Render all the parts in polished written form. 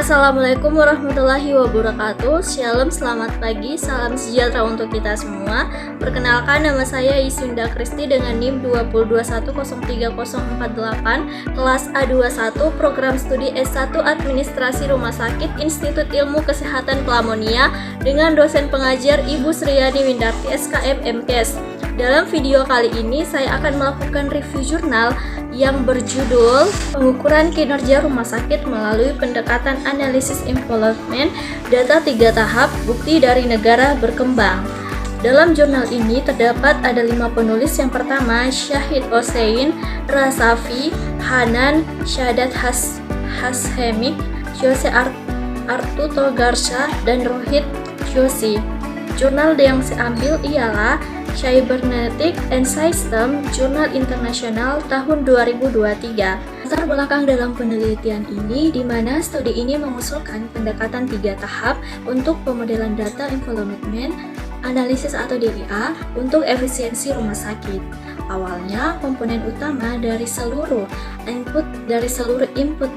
Assalamualaikum warahmatullahi wabarakatuh. Shalom, selamat pagi, salam sejahtera untuk kita semua. Perkenalkan, nama saya Isunda Kristi dengan NIM 221030048, kelas A21, program studi S1 Administrasi Rumah Sakit Institut Ilmu Kesehatan Pelamonia dengan dosen pengajar Ibu Sriyani Windarti SKM MKes. Dalam video kali ini saya akan melakukan review jurnal yang berjudul Pengukuran Kinerja Rumah Sakit Melalui Pendekatan Analisis Involvement Data 3 Tahap Bukti dari Negara Berkembang. Dalam jurnal ini terdapat ada 5 penulis. Yang pertama, Syahid Hossein, Rasafi, Hanan, Syahadat Hashemi, Jose Artu Togarsha, dan Rohit Joshi. Jurnal yang saya ambil ialah Cybernetics and System Jurnal Internasional tahun 2023. Latar belakang dalam penelitian ini di mana studi ini mengusulkan pendekatan 3 tahap untuk pemodelan data involvement analisis atau DIA untuk efisiensi rumah sakit. Awalnya, komponen utama dari seluruh input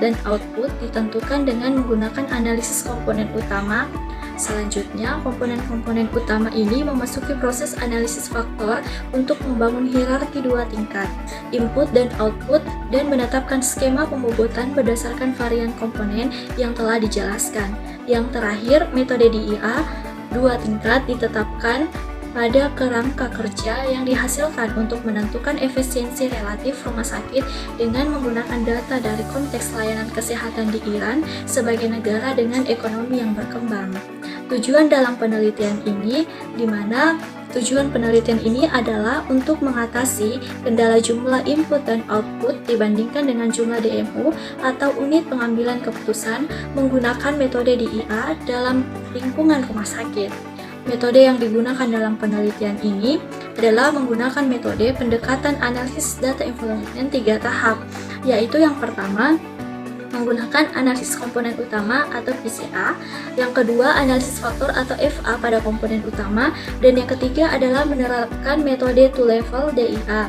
dan output ditentukan dengan menggunakan analisis komponen utama. Selanjutnya, komponen-komponen utama ini memasuki proses analisis faktor untuk membangun hierarki 2 tingkat, input dan output, dan menetapkan skema pembobotan berdasarkan varian komponen yang telah dijelaskan. Yang terakhir, metode DIA 2 tingkat ditetapkan pada kerangka kerja yang dihasilkan untuk menentukan efisiensi relatif rumah sakit dengan menggunakan data dari konteks layanan kesehatan di Iran sebagai negara dengan ekonomi yang berkembang. Tujuan dalam penelitian ini, di mana tujuan penelitian ini adalah untuk mengatasi kendala jumlah input dan output dibandingkan dengan jumlah DMU atau unit pengambilan keputusan menggunakan metode DIA dalam lingkungan rumah sakit. Metode yang digunakan dalam penelitian ini adalah menggunakan metode pendekatan analisis data involvement 3 tahap, yaitu yang pertama, menggunakan analisis komponen utama atau PCA, yang kedua analisis faktor atau FA pada komponen utama, dan yang ketiga adalah menerapkan metode two level DIA.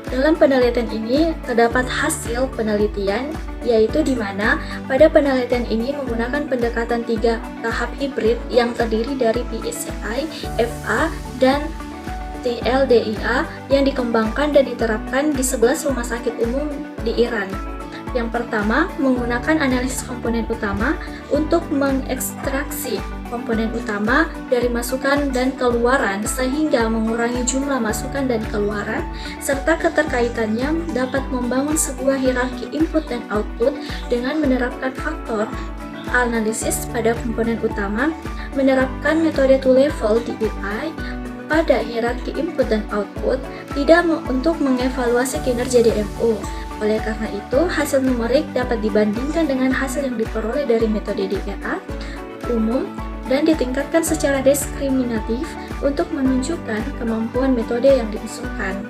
Dalam penelitian ini terdapat hasil penelitian, yaitu di mana pada penelitian ini menggunakan pendekatan 3 tahap hibrid yang terdiri dari PCI, FA, dan TLDIA yang dikembangkan dan diterapkan di 11 rumah sakit umum di Iran. Yang pertama, menggunakan analisis komponen utama untuk mengekstraksi komponen utama dari masukan dan keluaran sehingga mengurangi jumlah masukan dan keluaran, serta keterkaitannya dapat membangun sebuah hierarki input dan output dengan menerapkan faktor analisis pada komponen utama, menerapkan metode two level DIA pada hierarki input dan output, tidak untuk mengevaluasi kinerja DMU. Oleh karena itu, hasil numerik dapat dibandingkan dengan hasil yang diperoleh dari metode DIA umum dan ditingkatkan secara diskriminatif untuk menunjukkan kemampuan metode yang diusulkan.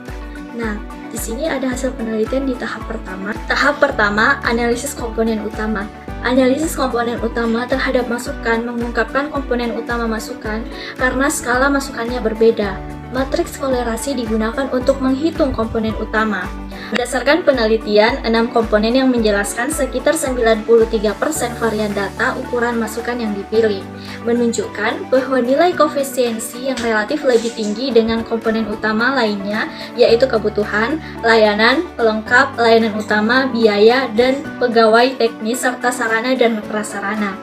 Nah, di sini ada hasil penelitian di tahap pertama. Tahap pertama, analisis komponen utama. Analisis komponen utama terhadap masukan mengungkapkan komponen utama masukan karena skala masukannya berbeda. Matriks kolerasi digunakan untuk menghitung komponen utama. Berdasarkan penelitian, 6 komponen yang menjelaskan sekitar 93% varian data ukuran masukan yang dipilih, menunjukkan bahwa nilai koefisiensi yang relatif lebih tinggi dengan komponen utama lainnya, yaitu kebutuhan, layanan, pelengkap, layanan utama, biaya, dan pegawai teknis serta sarana dan prasarana.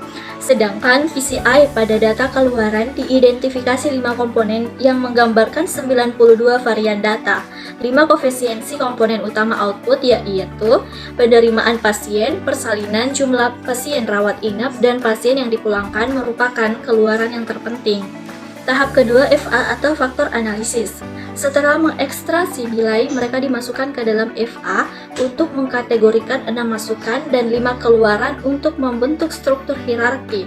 Sedangkan PCI pada data keluaran diidentifikasi 5 komponen yang menggambarkan 92 varian data. 5 koefisiensi komponen utama output yaitu penerimaan pasien, persalinan, jumlah pasien rawat inap, dan pasien yang dipulangkan merupakan keluaran yang terpenting. Tahap kedua, FA atau faktor analisis. Setelah mengekstraksi nilai, mereka dimasukkan ke dalam FA untuk mengkategorikan 6 masukan dan 5 keluaran untuk membentuk struktur hierarki.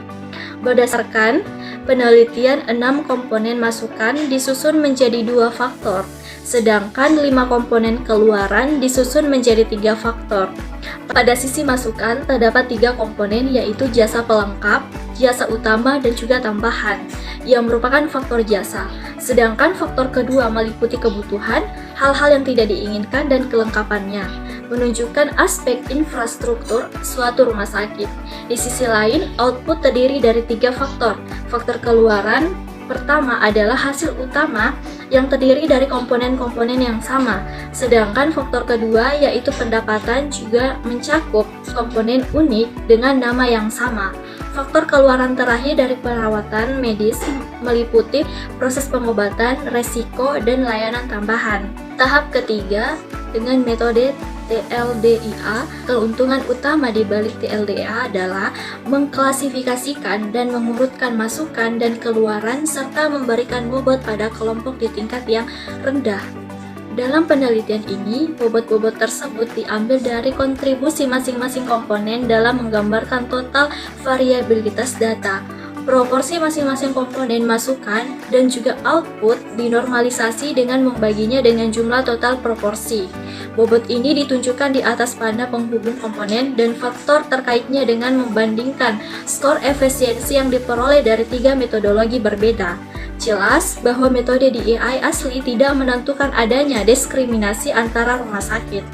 Berdasarkan penelitian, 6 komponen masukan disusun menjadi 2 faktor, sedangkan 5 komponen keluaran disusun menjadi 3 faktor. Pada sisi masukan, terdapat 3 komponen, yaitu jasa pelengkap, jasa utama, dan juga tambahan, yang merupakan faktor jasa. Sedangkan faktor kedua meliputi kebutuhan, hal-hal yang tidak diinginkan, dan kelengkapannya, menunjukkan aspek infrastruktur suatu rumah sakit. Di sisi lain, output terdiri dari 3 faktor. Faktor keluaran pertama adalah hasil utama yang terdiri dari komponen-komponen yang sama, sedangkan faktor kedua yaitu pendapatan juga mencakup komponen unik dengan nama yang sama. Faktor keluaran terakhir dari perawatan medis meliputi proses pengobatan, resiko, dan layanan tambahan. Tahap ketiga dengan metode TLDIA, keuntungan utama di balik TLDIA adalah mengklasifikasikan dan mengurutkan masukan dan keluaran serta memberikan bobot pada kelompok di tingkat yang rendah. Dalam penelitian ini, bobot-bobot tersebut diambil dari kontribusi masing-masing komponen dalam menggambarkan total variabilitas data. Proporsi masing-masing komponen masukan dan juga output dinormalisasi dengan membaginya dengan jumlah total proporsi. Bobot ini ditunjukkan di atas pada penghubung komponen dan faktor terkaitnya dengan membandingkan skor efisiensi yang diperoleh dari 3 metodologi berbeda. Jelas bahwa metode DEI asli tidak menentukan adanya diskriminasi antara rumah sakit.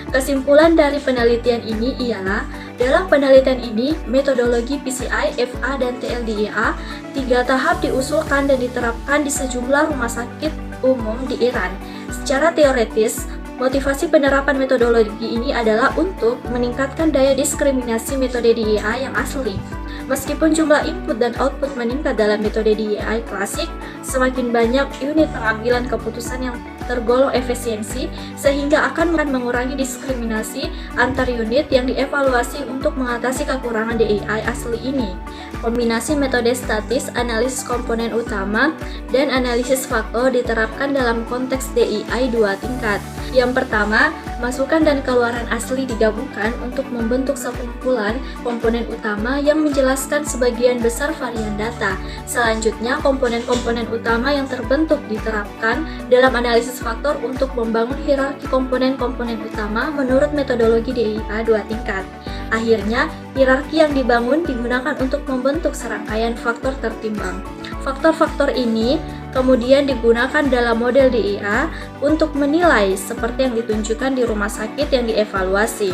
Kesimpulan dari penelitian ini ialah, dalam penelitian ini, metodologi PCI, FA, dan TLDEA 3 tahap diusulkan dan diterapkan di sejumlah rumah sakit umum di Iran. Secara teoritis, motivasi penerapan metodologi ini adalah untuk meningkatkan daya diskriminasi metode DEI yang asli. Meskipun jumlah input dan output meningkat dalam metode DEI klasik, semakin banyak unit pengambilan keputusan yang tergolong efisiensi, sehingga akan mengurangi diskriminasi antar unit yang dievaluasi untuk mengatasi kekurangan DEI asli ini. Kombinasi metode statis, analisis komponen utama, dan analisis faktor diterapkan dalam konteks DEI 2 tingkat. Yang pertama, masukan dan keluaran asli digabungkan untuk membentuk sekumpulan komponen utama yang menjelaskan sebagian besar varian data. Selanjutnya, komponen-komponen utama yang terbentuk diterapkan dalam analisis faktor untuk membangun hierarki komponen-komponen utama menurut metodologi DEI 2 tingkat. Akhirnya, hierarki yang dibangun digunakan untuk membentuk serangkaian faktor tertimbang. Faktor-faktor ini kemudian digunakan dalam model DEA untuk menilai seperti yang ditunjukkan di rumah sakit yang dievaluasi.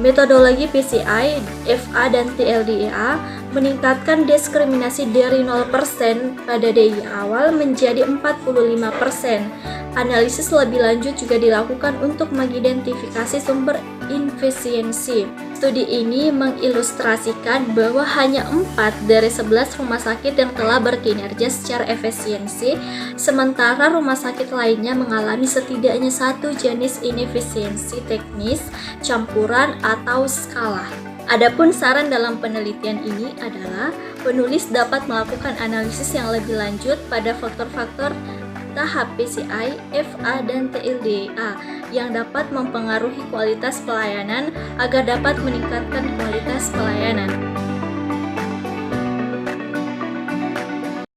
Metodologi PCI, FA, dan TLDEA meningkatkan diskriminasi dari 0% pada DEI awal menjadi 45%. Analisis lebih lanjut juga dilakukan untuk mengidentifikasi sumber inefisiensi. Studi ini mengilustrasikan bahwa hanya 4 dari 11 rumah sakit yang telah berkinerja secara efisiensi, sementara rumah sakit lainnya mengalami setidaknya 1 jenis inefisiensi teknis, campuran, atau skala. Adapun saran dalam penelitian ini adalah penulis dapat melakukan analisis yang lebih lanjut pada faktor-faktor tahap PCI, FA, dan TLDA yang dapat mempengaruhi kualitas pelayanan agar dapat meningkatkan kualitas pelayanan.